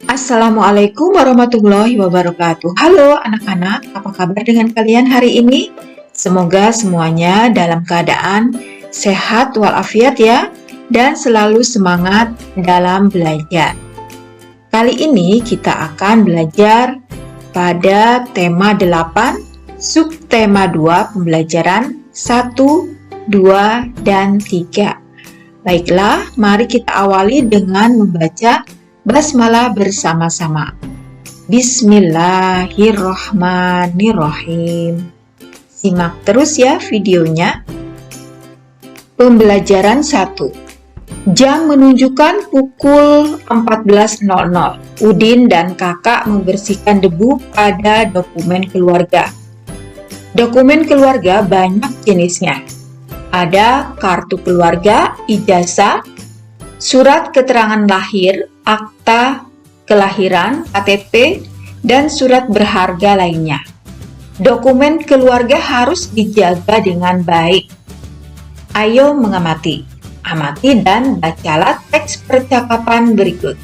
Assalamualaikum warahmatullahi wabarakatuh. Halo anak-anak, apa kabar dengan kalian hari ini? Semoga semuanya dalam keadaan sehat walafiat ya, dan selalu semangat dalam belajar. Kali ini kita akan belajar pada tema 8, subtema 2 pembelajaran 1, 2, dan 3. Baiklah, mari kita awali dengan membaca basmalah bersama-sama. Bismillahirrohmanirrohim. Simak terus ya videonya. Pembelajaran 1. Jam menunjukkan pukul 14.00. Udin dan kakak membersihkan debu pada dokumen keluarga. Dokumen keluarga banyak jenisnya. Ada kartu keluarga, ijazah, surat keterangan lahir, akta kelahiran, KTP, dan surat berharga lainnya. Dokumen keluarga harus dijaga dengan baik. Ayo mengamati. Amati dan bacalah teks percakapan berikut.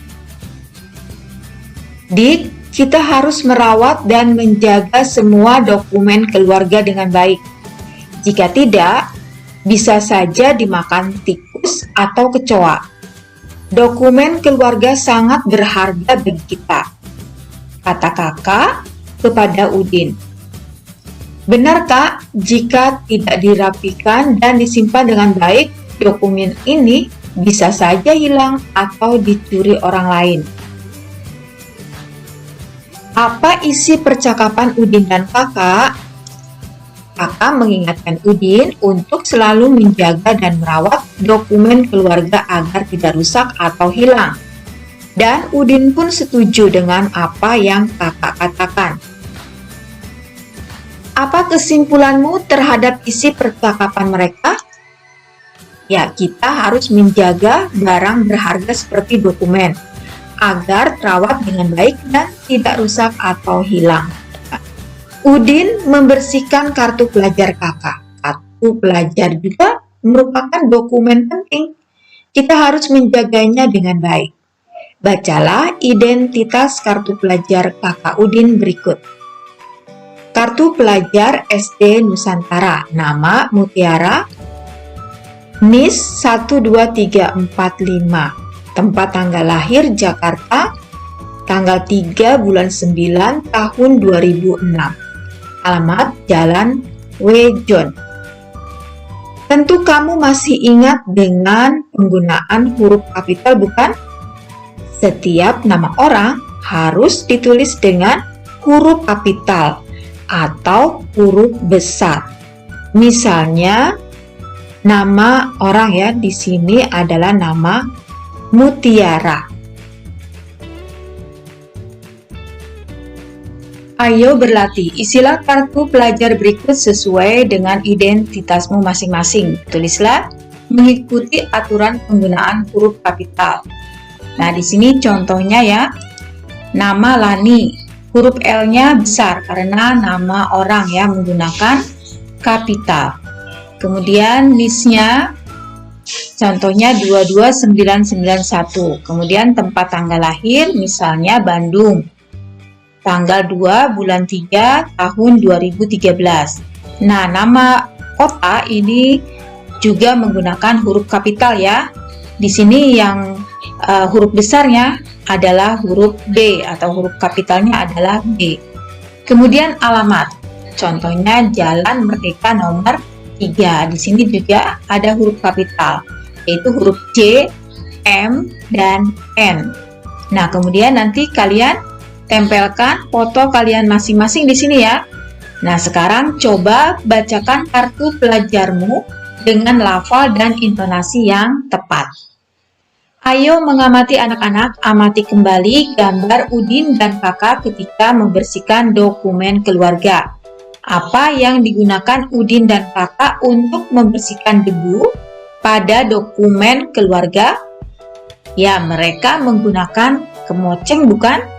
Dik, kita harus merawat dan menjaga semua dokumen keluarga dengan baik. Jika tidak, bisa saja dimakan tikus atau kecoa. Dokumen keluarga sangat berharga bagi kita, kata kakak kepada Udin. Benar kak, jika tidak dirapikan dan disimpan dengan baik, dokumen ini bisa saja hilang atau dicuri orang lain. Apa isi percakapan Udin dan kakak? Kakak mengingatkan Udin untuk selalu menjaga dan merawat dokumen keluarga agar tidak rusak atau hilang. Dan Udin pun setuju dengan apa yang kakak katakan. Apa kesimpulanmu terhadap isi percakapan mereka? Ya, kita harus menjaga barang berharga seperti dokumen agar terawat dengan baik dan tidak rusak atau hilang. Udin membersihkan kartu pelajar kakak. Kartu pelajar juga merupakan dokumen penting. Kita harus menjaganya dengan baik. Bacalah identitas kartu pelajar kakak Udin berikut. Kartu pelajar SD Nusantara, nama Mutiara, NIS 12345, tempat tanggal lahir Jakarta, tanggal 3 bulan 9 tahun 2006. Alamat Jalan Wejon. Tentu kamu masih ingat dengan penggunaan huruf kapital, bukan? Setiap nama orang harus ditulis dengan huruf kapital atau huruf besar. Misalnya, nama orang ya di sini adalah nama Mutiara. Ayo berlatih, isilah kartu pelajar berikut sesuai dengan identitasmu masing-masing. Tulislah mengikuti aturan penggunaan huruf kapital. Nah, di sini contohnya ya. Nama Lani, huruf L-nya besar karena nama orang ya menggunakan kapital. Kemudian NIS-nya contohnya 22991. Kemudian tempat tanggal lahir misalnya Bandung. Tanggal 2 bulan 3 tahun 2013. Nah, nama kota ini juga menggunakan huruf kapital ya. Di sini yang huruf besarnya adalah huruf B atau huruf kapitalnya adalah B. Kemudian alamat. Contohnya Jalan Merdeka nomor 3. Di sini juga ada huruf kapital, yaitu huruf J, M, dan N. Nah, kemudian nanti kalian tempelkan foto kalian masing-masing di sini ya. Nah, sekarang coba bacakan kartu pelajarmu dengan lafal dan intonasi yang tepat. Ayo mengamati anak-anak, amati kembali gambar Udin dan kakak ketika membersihkan dokumen keluarga. Apa yang digunakan Udin dan kakak untuk membersihkan debu pada dokumen keluarga? Ya, mereka menggunakan kemoceng, bukan?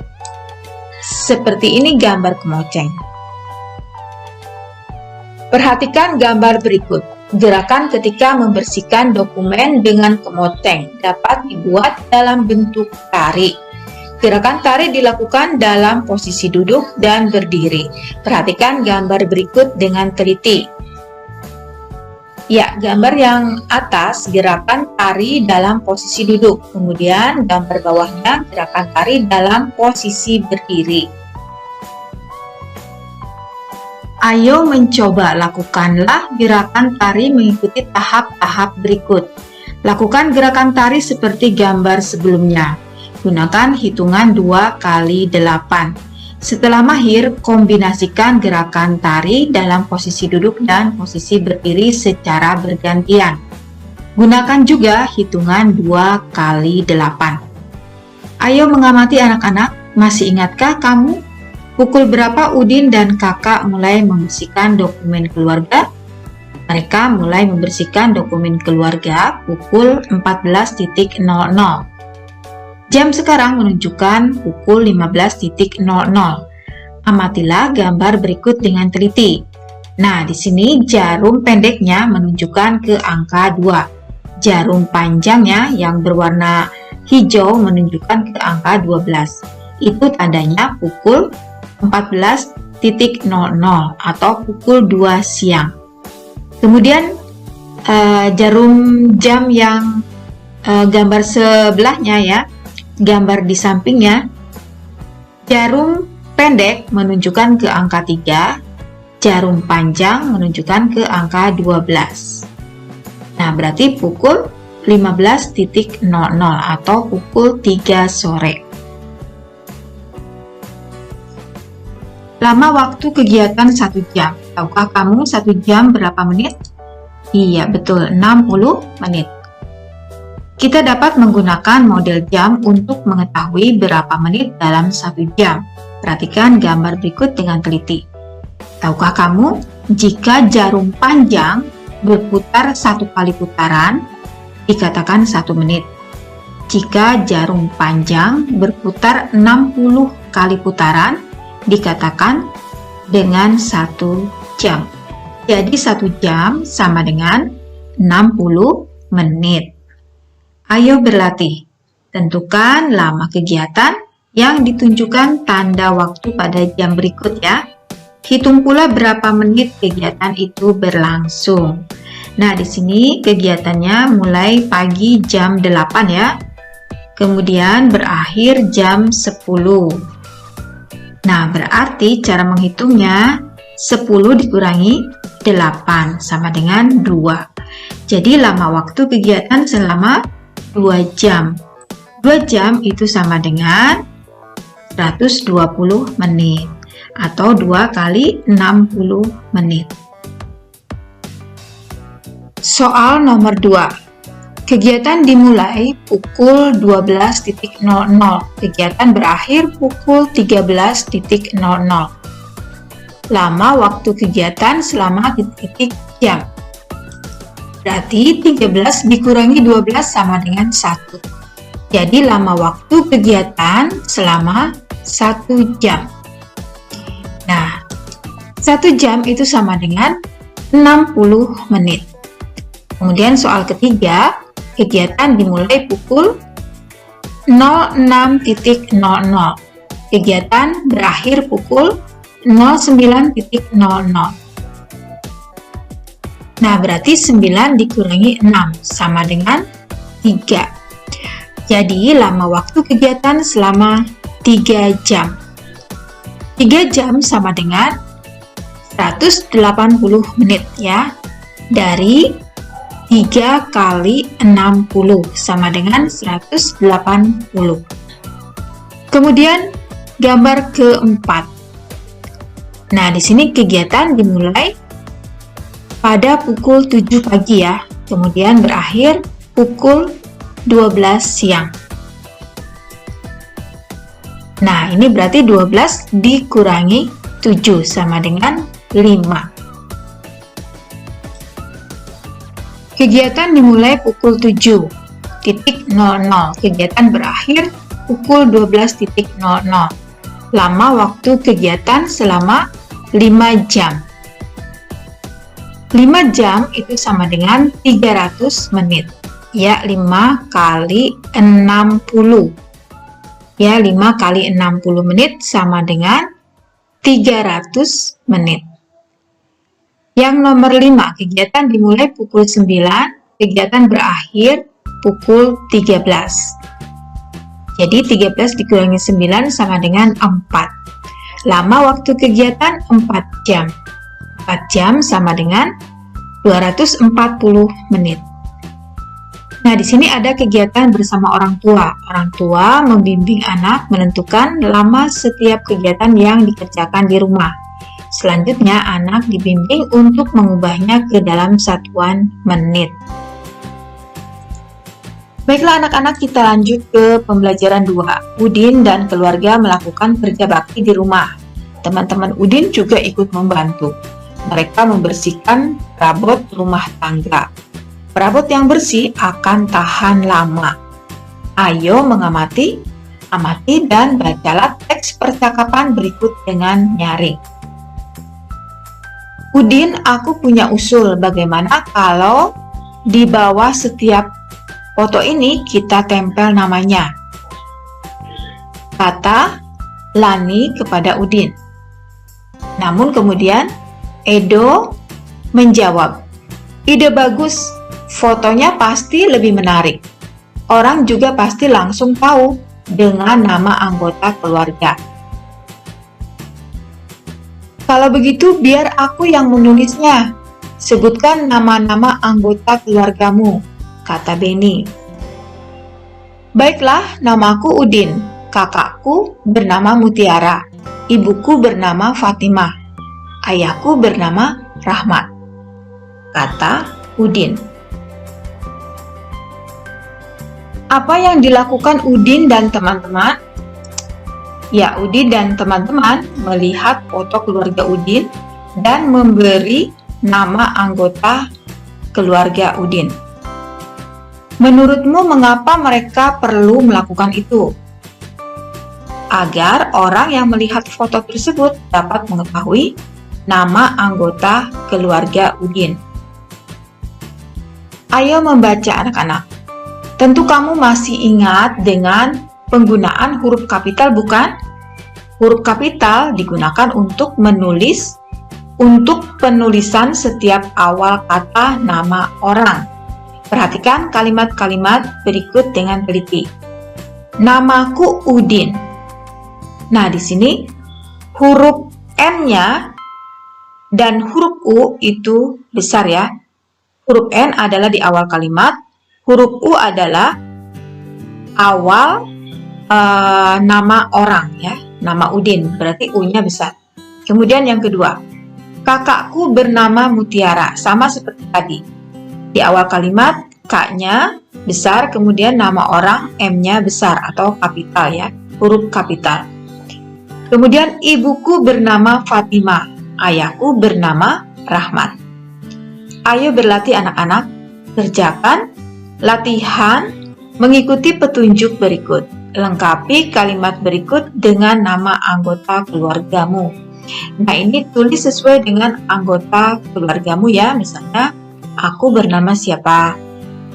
Seperti ini gambar kemoceng. Perhatikan gambar berikut. Gerakan ketika membersihkan dokumen dengan kemoceng dapat dibuat dalam bentuk tarik. Gerakan tari dilakukan dalam posisi duduk dan berdiri. Perhatikan gambar berikut dengan teliti. Ya, gambar yang atas gerakan tari dalam posisi duduk. Kemudian gambar bawahnya gerakan tari dalam posisi berdiri. Ayo mencoba, lakukanlah gerakan tari mengikuti tahap-tahap berikut. Lakukan gerakan tari seperti gambar sebelumnya. Gunakan hitungan 2 kali 8. Setelah mahir, kombinasikan gerakan tari dalam posisi duduk dan posisi berdiri secara bergantian. Gunakan juga hitungan 2 kali 8. Ayo mengamati anak-anak, masih ingatkah kamu? Pukul berapa Udin dan kakak mulai membersihkan dokumen keluarga? Mereka mulai membersihkan dokumen keluarga pukul 14.00. Jam sekarang menunjukkan pukul 15.00. Amatilah gambar berikut dengan teliti. Nah, di sini jarum pendeknya menunjukkan ke angka 2. Jarum panjangnya yang berwarna hijau menunjukkan ke angka 12. Itu tandanya pukul 14.00 atau pukul 2 siang. Kemudian jarum jam yang gambar sebelahnya ya, gambar di sampingnya, jarum pendek menunjukkan ke angka 3, jarum panjang menunjukkan ke angka 12. Nah, berarti pukul 15.00 atau pukul 3 sore. Lama waktu kegiatan 1 jam. Tahukah kamu 1 jam berapa menit? Iya, betul, 60 menit. Kita dapat menggunakan model jam untuk mengetahui berapa menit dalam 1 jam. Perhatikan gambar berikut dengan teliti. Tahukah kamu, jika jarum panjang berputar 1 kali putaran, dikatakan 1 menit. Jika jarum panjang berputar 60 kali putaran, dikatakan dengan 1 jam. Jadi 1 jam sama dengan 60 menit. Ayo berlatih. Tentukan lama kegiatan yang ditunjukkan tanda waktu pada jam berikut ya. Hitung pula berapa menit kegiatan itu berlangsung. Nah, di sini kegiatannya mulai pagi jam 8 ya. Kemudian berakhir jam 10. Nah, berarti cara menghitungnya 10 dikurangi 8 sama dengan 2. Jadi lama waktu kegiatan selama 2 jam. 2 jam itu sama dengan 120 menit atau 2 kali 60 menit. Soal nomor 2. Kegiatan dimulai pukul 12.00. Kegiatan berakhir pukul 13.00. Lama waktu kegiatan selama titik jam. Berarti 13 dikurangi 12 sama dengan 1. Jadi lama waktu kegiatan selama 1 jam. Nah, 1 jam itu sama dengan 60 menit. Kemudian soal ketiga, kegiatan dimulai pukul 06.00. Kegiatan berakhir pukul 09.00. Nah, berarti 9 dikurangi 6 sama dengan 3. Jadi, lama waktu kegiatan selama 3 jam. 3 jam sama dengan 180 menit ya. Dari 3 kali 60 sama dengan 180. Kemudian, gambar keempat. Nah, di sini kegiatan dimulai pada pukul 7 pagi ya, kemudian berakhir pukul 12 siang. Nah, ini berarti 12 dikurangi 7 sama dengan 5. Kegiatan dimulai pukul 7.00, kegiatan berakhir pukul 12.00. Lama waktu kegiatan selama 5 jam. 5 jam itu sama dengan 300 menit. Ya, 5 kali 60. Ya, 5 kali 60 menit sama dengan 300 menit. Yang nomor 5, kegiatan dimulai pukul 9, kegiatan berakhir pukul 13. Jadi 13 dikurangi 9 sama dengan 4. Lama waktu kegiatan 4 jam. 4 jam sama dengan 240 menit. Nah, di sini ada kegiatan bersama orang tua. Orang tua membimbing anak menentukan lama setiap kegiatan yang dikerjakan di rumah. Selanjutnya, anak dibimbing untuk mengubahnya ke dalam satuan menit. Baiklah anak-anak, kita lanjut ke pembelajaran 2. Udin dan keluarga melakukan kerja bakti di rumah. Teman-teman Udin juga ikut membantu. Mereka membersihkan perabot rumah tangga. Perabot yang bersih akan tahan lama. Ayo mengamati, amati dan bacalah teks percakapan berikut dengan nyaring. Udin, aku punya usul. Bagaimana kalau di bawah setiap foto ini kita tempel namanya? Kata Lani kepada Udin. Namun kemudian Edo menjawab, ide bagus, fotonya pasti lebih menarik. Orang juga pasti langsung tahu dengan nama anggota keluarga. Kalau begitu biar aku yang menulisnya. Sebutkan nama-nama anggota keluargamu, kata Beni. Baiklah, namaku Udin, kakakku bernama Mutiara, ibuku bernama Fatimah, ayahku bernama Rahmat, kata Udin. Apa yang dilakukan Udin dan teman-teman? Ya, Udin dan teman-teman melihat foto keluarga Udin dan memberi nama anggota keluarga Udin. Menurutmu mengapa mereka perlu melakukan itu? Agar orang yang melihat foto tersebut dapat mengetahui nama anggota keluarga Udin. Ayo membaca anak-anak. Tentu kamu masih ingat dengan penggunaan huruf kapital, bukan? Huruf kapital digunakan untuk penulisan setiap awal kata nama orang. Perhatikan kalimat-kalimat berikut dengan teliti. Namaku Udin. Nah, di sini huruf N-nya dan huruf U itu besar ya. Huruf N adalah di awal kalimat, huruf U adalah awal nama orang ya, nama Udin, berarti U-nya besar. Kemudian yang kedua, kakakku bernama Mutiara, sama seperti tadi. Di awal kalimat, K-nya besar, kemudian nama orang M-nya besar atau kapital ya, huruf kapital. Kemudian ibuku bernama Fatimah, ayahku bernama Rahmat. Ayo berlatih anak-anak, kerjakan latihan mengikuti petunjuk berikut. Lengkapi kalimat berikut dengan nama anggota keluargamu. Nah, ini tulis sesuai dengan anggota keluargamu ya. Misalnya, aku bernama siapa?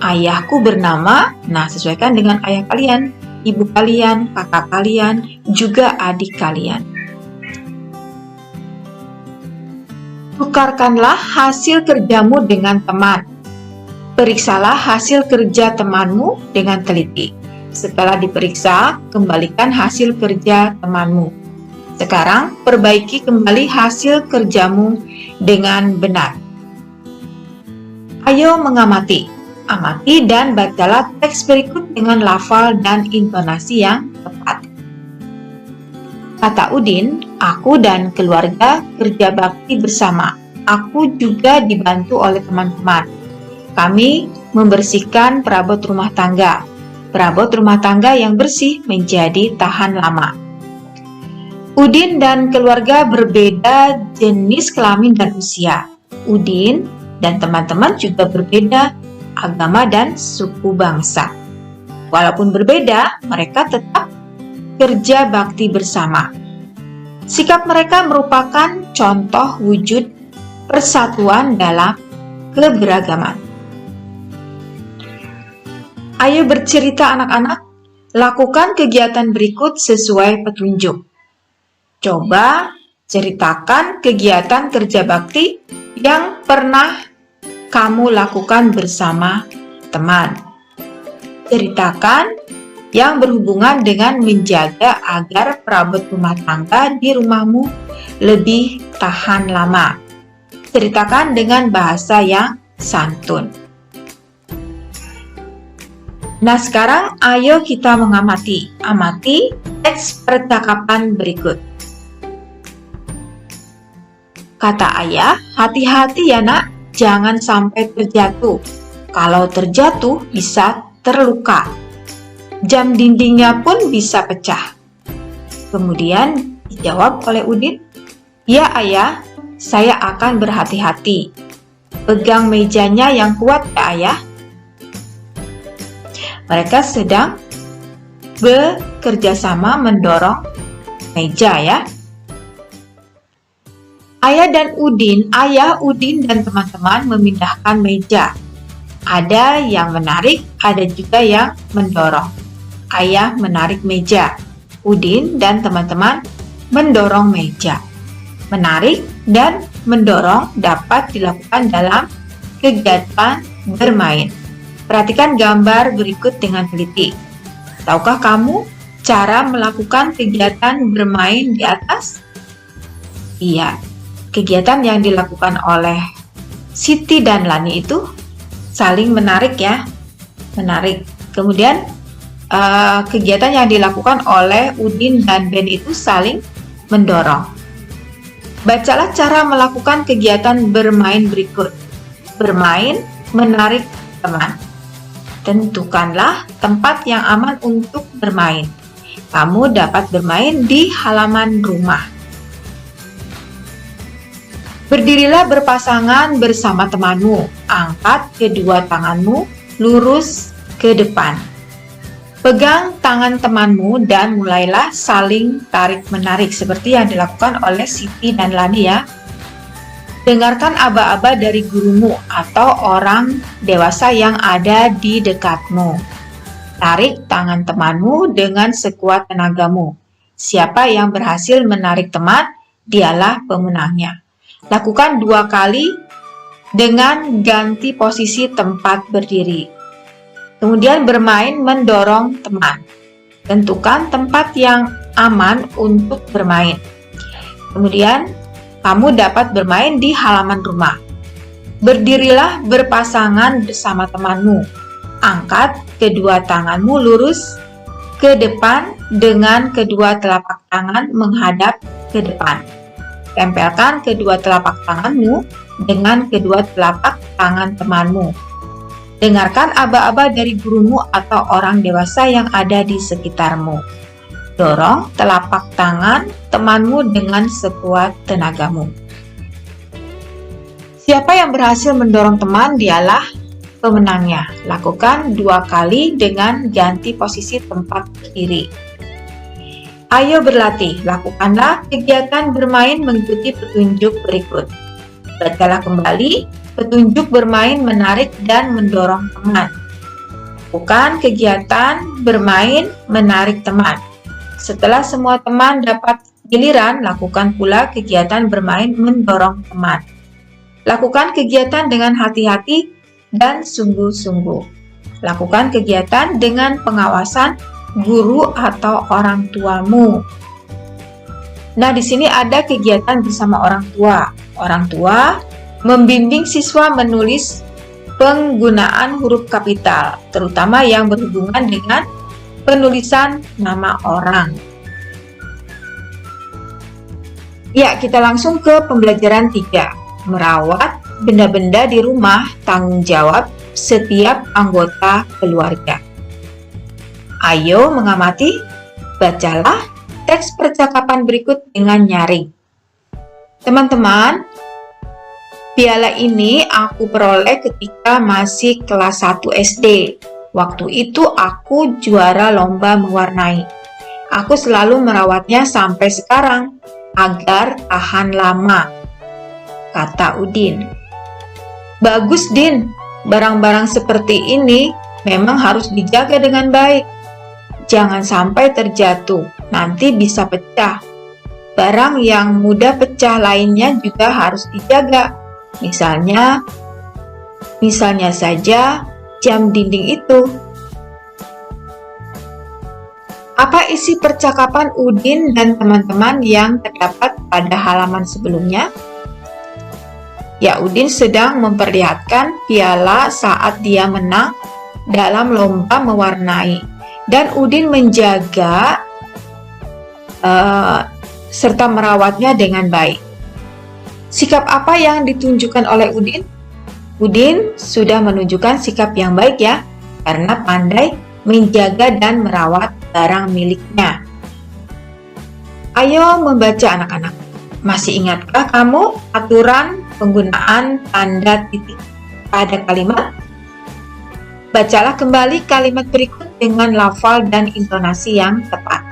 Ayahku bernama, nah sesuaikan dengan ayah kalian, ibu kalian, kakak kalian, juga adik kalian. Tukarkanlah hasil kerjamu dengan teman. Periksalah hasil kerja temanmu dengan teliti. Setelah diperiksa, kembalikan hasil kerja temanmu. Sekarang, perbaiki kembali hasil kerjamu dengan benar. Ayo mengamati. Amati dan bacalah teks berikut dengan lafal dan intonasi yang tepat. Kata Udin, aku dan keluarga kerja bakti bersama. Aku juga dibantu oleh teman-teman. Kami membersihkan perabot rumah tangga. Perabot rumah tangga yang bersih menjadi tahan lama. Udin dan keluarga berbeda jenis kelamin dan usia. Udin dan teman-teman juga berbeda agama dan suku bangsa. Walaupun berbeda, mereka tetap kerja bakti bersama. Sikap mereka merupakan contoh wujud persatuan dalam keberagaman. Ayo bercerita anak-anak, Lakukan kegiatan berikut sesuai petunjuk. Coba ceritakan kegiatan kerja bakti yang pernah kamu lakukan bersama teman. Ceritakan yang berhubungan dengan menjaga agar perabot rumah tangga di rumahmu lebih tahan lama. Ceritakan dengan bahasa yang santun. Nah, sekarang ayo kita mengamati. Amati teks percakapan berikut. Kata ayah, hati-hati ya nak, jangan sampai terjatuh. Kalau terjatuh bisa terluka. Jam dindingnya pun bisa pecah. Kemudian dijawab oleh Udin, ya ayah, saya akan berhati-hati. Pegang mejanya yang kuat ya ayah. Mereka sedang bekerja sama mendorong meja ya. Ayah, Udin dan teman-teman memindahkan meja. Ada yang menarik, ada juga yang mendorong. Ayah menarik meja. Udin dan teman-teman mendorong meja. Menarik dan mendorong dapat dilakukan dalam kegiatan bermain. Perhatikan gambar berikut dengan teliti. Tahukah kamu cara melakukan kegiatan bermain di atas? Iya, kegiatan yang dilakukan oleh Siti dan Lani itu saling menarik ya. Menarik. Kemudian kegiatan yang dilakukan oleh Udin dan Ben itu saling mendorong. Bacalah cara melakukan kegiatan bermain berikut. Bermain, menarik teman. Tentukanlah tempat yang aman untuk bermain. Kamu dapat bermain di halaman rumah. Berdirilah berpasangan bersama temanmu. Angkat kedua tanganmu lurus ke depan. Pegang tangan temanmu dan mulailah saling tarik-menarik seperti yang dilakukan oleh Siti dan Lani ya. Dengarkan aba-aba dari gurumu atau orang dewasa yang ada di dekatmu. Tarik tangan temanmu dengan sekuat tenagamu. Siapa yang berhasil menarik teman, dialah pemenangnya. Lakukan 2 kali dengan ganti posisi tempat berdiri. Kemudian bermain mendorong teman. Tentukan tempat yang aman untuk bermain. Kemudian kamu dapat bermain di halaman rumah. Berdirilah berpasangan bersama temanmu. Angkat kedua tanganmu lurus ke depan dengan kedua telapak tangan menghadap ke depan. Tempelkan kedua telapak tanganmu dengan kedua telapak tangan temanmu. Dengarkan aba-aba dari gurumu atau orang dewasa yang ada di sekitarmu. Dorong telapak tangan temanmu dengan sekuat tenagamu. Siapa yang berhasil mendorong teman, dialah pemenangnya. Lakukan 2 kali dengan ganti posisi tempat berdiri. Ayo berlatih, lakukanlah kegiatan bermain mengikuti petunjuk berikut. Bacalah kembali petunjuk bermain menarik dan mendorong teman. Lakukan kegiatan bermain menarik teman. Setelah semua teman dapat giliran, lakukan pula kegiatan bermain mendorong teman. Lakukan kegiatan dengan hati-hati dan sungguh-sungguh. Lakukan kegiatan dengan pengawasan guru atau orang tuamu. Nah, di sini ada kegiatan bersama orang tua. Orang tua membimbing siswa menulis penggunaan huruf kapital, terutama yang berhubungan dengan penulisan nama orang. Ya, kita langsung ke pembelajaran 3. Merawat benda-benda di rumah, tanggung jawab setiap anggota keluarga. Ayo mengamati, bacalah teks percakapan berikut dengan nyaring. Teman-teman, piala ini aku peroleh ketika masih kelas 1 SD. Waktu itu aku juara lomba mewarnai. Aku selalu merawatnya sampai sekarang agar tahan lama, kata Udin. Bagus, Din. Barang-barang seperti ini memang harus dijaga dengan baik. Jangan sampai terjatuh, nanti bisa pecah. Barang yang mudah pecah lainnya juga harus dijaga. Misalnya saja jam dinding itu. Apa isi percakapan Udin dan teman-teman yang terdapat pada halaman sebelumnya? Ya, Udin sedang memperlihatkan piala saat dia menang dalam lomba mewarnai. Dan Udin menjaga serta merawatnya dengan baik. Sikap apa yang ditunjukkan oleh Udin? Udin sudah menunjukkan sikap yang baik ya, karena pandai menjaga dan merawat barang miliknya. Ayo membaca anak-anak. Masih ingatkah kamu aturan penggunaan tanda titik pada kalimat? Bacalah kembali kalimat berikut dengan lafal dan intonasi yang tepat.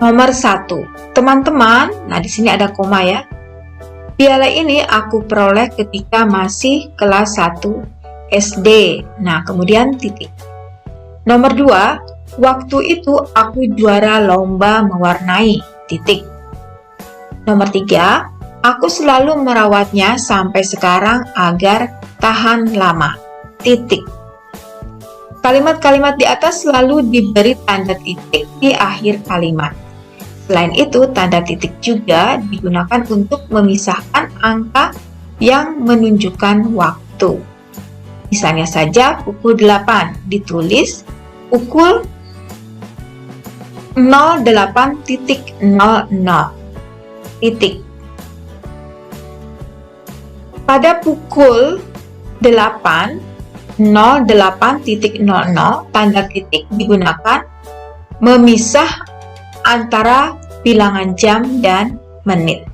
Nomor 1, teman-teman. Nah, di sini ada koma ya. Piala ini aku peroleh ketika masih kelas 1 SD. Nah, kemudian titik. Nomor 2, waktu itu aku juara lomba mewarnai. Titik. Nomor 3, aku selalu merawatnya sampai sekarang agar tahan lama. Titik. Kalimat-kalimat di atas selalu diberi tanda titik di akhir kalimat. Selain itu, tanda titik juga digunakan untuk memisahkan angka yang menunjukkan waktu. Misalnya saja pukul 8 ditulis pukul 08.00. Titik. Pada pukul 08.00 tanda titik digunakan memisah antara bilangan jam dan menit.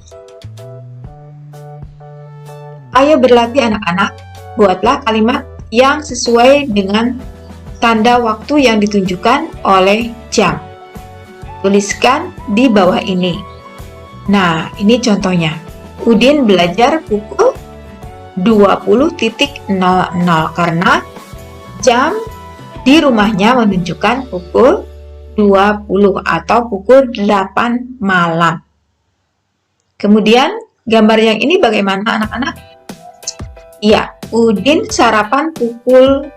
Ayo berlatih anak-anak, buatlah kalimat yang sesuai dengan tanda waktu yang ditunjukkan oleh jam. Tuliskan di bawah ini. Nah, ini contohnya. Udin belajar pukul 20.00 karena jam di rumahnya menunjukkan pukul 20 atau pukul 8 malam. Kemudian gambar yang ini bagaimana anak-anak? Ya, Udin sarapan pukul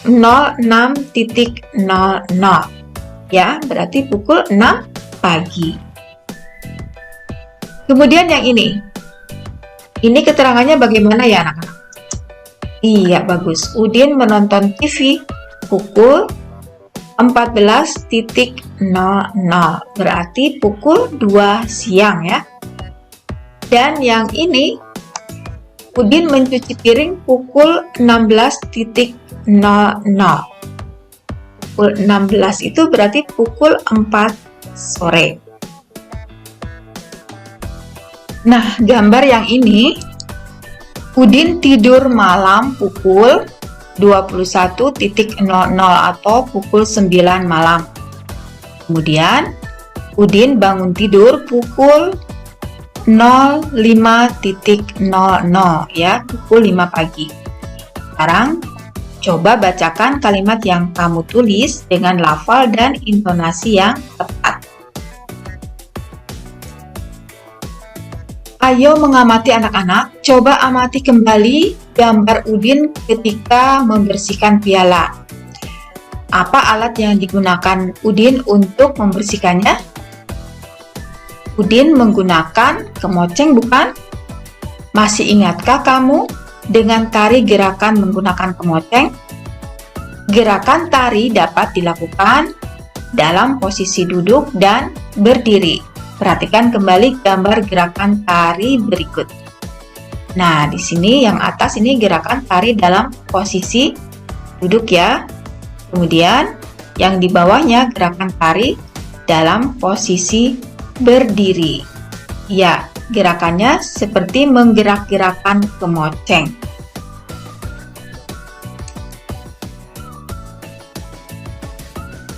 06.00. Ya, berarti pukul 6 pagi. Kemudian yang ini. Ini keterangannya bagaimana ya anak-anak? Iya, bagus. Udin menonton TV pukul 14.00, berarti pukul 2 siang ya. Dan yang ini, Udin mencuci piring pukul 16.00. Pukul 16 itu berarti pukul 4 sore. Nah, gambar yang ini, Udin tidur malam pukul 21.00 atau pukul 9 malam. Kemudian, Udin bangun tidur pukul 05.00 ya, pukul 5 pagi. Sekarang, coba bacakan kalimat yang kamu tulis dengan lafal dan intonasi yang tepat. Ayo mengamati anak-anak, coba amati kembali gambar Udin ketika membersihkan piala. Apa alat yang digunakan Udin untuk membersihkannya? Udin menggunakan kemoceng bukan? Masih ingatkah kamu dengan tari gerakan menggunakan kemoceng? Gerakan tari dapat dilakukan dalam posisi duduk dan berdiri. Perhatikan kembali gambar gerakan tari berikut. Nah, di sini yang atas ini gerakan tari dalam posisi duduk ya. Kemudian yang di bawahnya gerakan tari dalam posisi berdiri. Ya, gerakannya seperti menggerak-gerakkan kemoceng.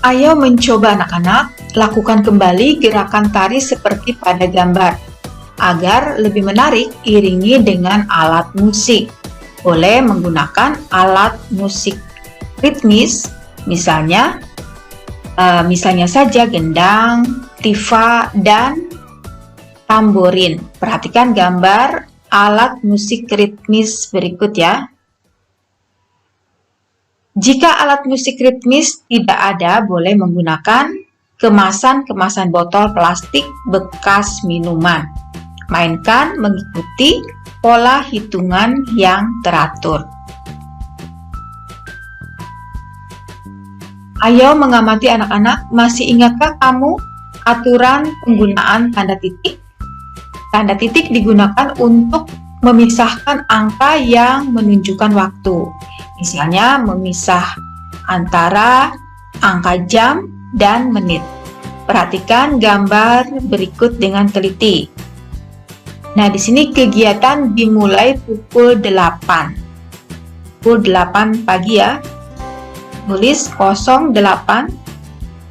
Ayo mencoba anak-anak, lakukan kembali gerakan tari seperti pada gambar. Agar lebih menarik, iringi dengan alat musik. Boleh menggunakan alat musik ritmis, misalnya Misalnya saja gendang, tifa, dan tamborin. Perhatikan gambar alat musik ritmis berikut ya. Jika alat musik ritmis tidak ada, boleh menggunakan kemasan-kemasan botol plastik bekas minuman. Mainkan mengikuti pola hitungan yang teratur. Ayo mengamati anak-anak, masih ingatkah kamu aturan penggunaan tanda titik? Tanda titik digunakan untuk memisahkan angka yang menunjukkan waktu. Misalnya memisah antara angka jam dan menit. Perhatikan gambar berikut dengan teliti. Nah, di sini kegiatan dimulai pukul 8. Pukul 8 pagi ya. Tulis 08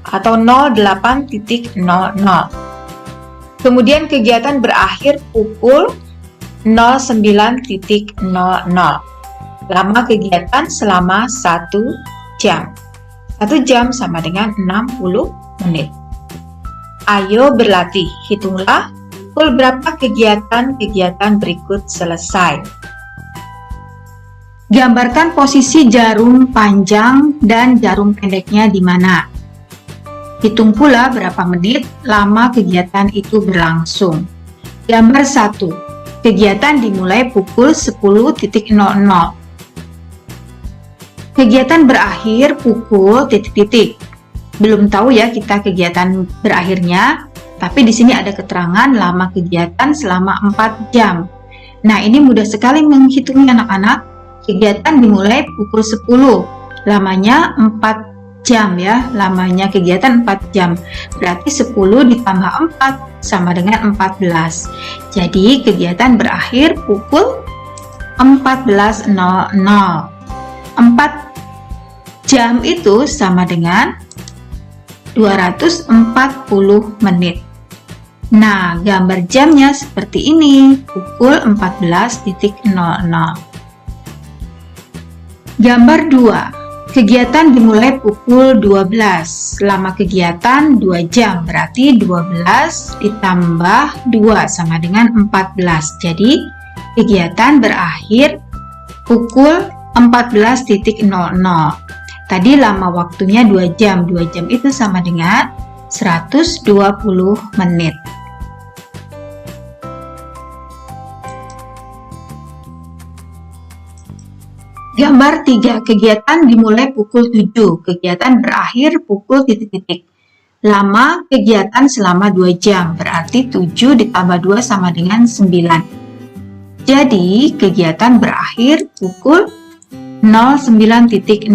atau 08.00. Kemudian kegiatan berakhir pukul 09.00. Lama kegiatan selama 1 jam. 1 jam sama dengan 60 menit. Ayo berlatih, hitunglah pukul berapa kegiatan-kegiatan berikut selesai. Gambarkan posisi jarum panjang dan jarum pendeknya di mana. Hitung pula berapa menit lama kegiatan itu berlangsung. Gambar 1. Kegiatan dimulai pukul 10.00. Kegiatan berakhir pukul ... Belum tahu ya kita kegiatan berakhirnya, tapi di sini ada keterangan lama kegiatan selama 4 jam. Nah, ini mudah sekali menghitungnya anak-anak. Kegiatan dimulai pukul 10, lamanya 4 jam ya, lamanya kegiatan 4 jam. Berarti 10 ditambah 4 sama dengan 14. Jadi kegiatan berakhir pukul 14.00. 4 jam itu sama dengan 240 menit. Nah, gambar jamnya seperti ini, pukul 14.00. Gambar 2. Kegiatan dimulai pukul 12. Lama kegiatan 2 jam, berarti 12 ditambah 2 sama dengan 14. Jadi, kegiatan berakhir pukul 14.00. Tadi lama waktunya 2 jam. 2 jam itu sama dengan 120 menit. Gambar 3. Kegiatan dimulai pukul 7. Kegiatan berakhir pukul ... Lama kegiatan selama 2 jam, berarti 7 ditambah 2 sama dengan 9. Jadi, kegiatan berakhir pukul 09.00.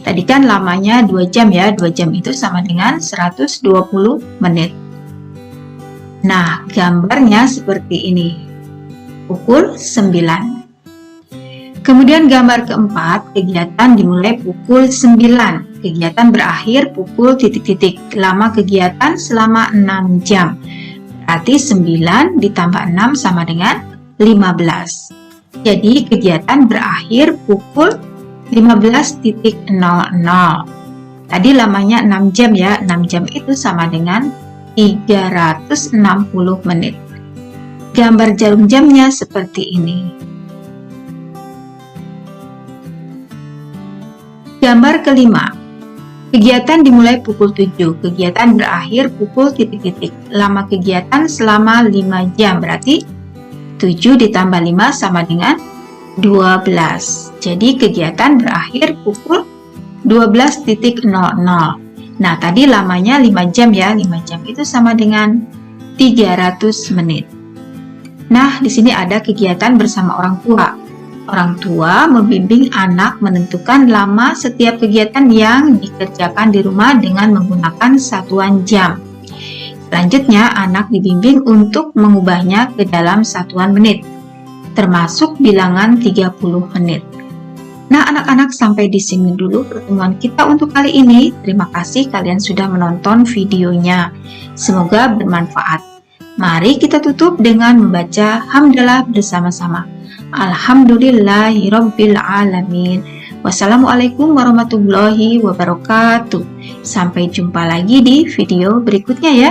Tadi kan lamanya 2 jam ya, 2 jam itu sama dengan 120 menit. Nah, gambarnya seperti ini. Pukul 9. Kemudian gambar keempat, kegiatan dimulai pukul 9. Kegiatan berakhir pukul ... Lama kegiatan selama 6 jam. Berarti 9 ditambah 6 sama dengan 15. Jadi kegiatan berakhir pukul 15.00. Tadi lamanya 6 jam ya, 6 jam itu sama dengan 360 menit. Gambar jarum jamnya seperti ini. Gambar kelima. Kegiatan dimulai pukul 7. Kegiatan berakhir pukul ... Lama kegiatan selama 5 jam, berarti 7 ditambah 5 sama dengan 12. Jadi kegiatan berakhir pukul 12.00. Nah, tadi lamanya 5 jam ya. 5 jam itu sama dengan 300 menit. Nah, di sini ada kegiatan bersama orang tua. Orang tua membimbing anak menentukan lama setiap kegiatan yang dikerjakan di rumah dengan menggunakan satuan jam. Selanjutnya, anak dibimbing untuk mengubahnya ke dalam satuan menit, termasuk bilangan 30 menit. Nah, anak-anak, sampai di sini dulu pertemuan kita untuk kali ini. Terima kasih kalian sudah menonton videonya. Semoga bermanfaat. Mari kita tutup dengan membaca hamdalah bersama-sama. Alhamdulillahirabbil alamin. Wassalamualaikum warahmatullahi wabarakatuh. Sampai jumpa lagi di video berikutnya ya.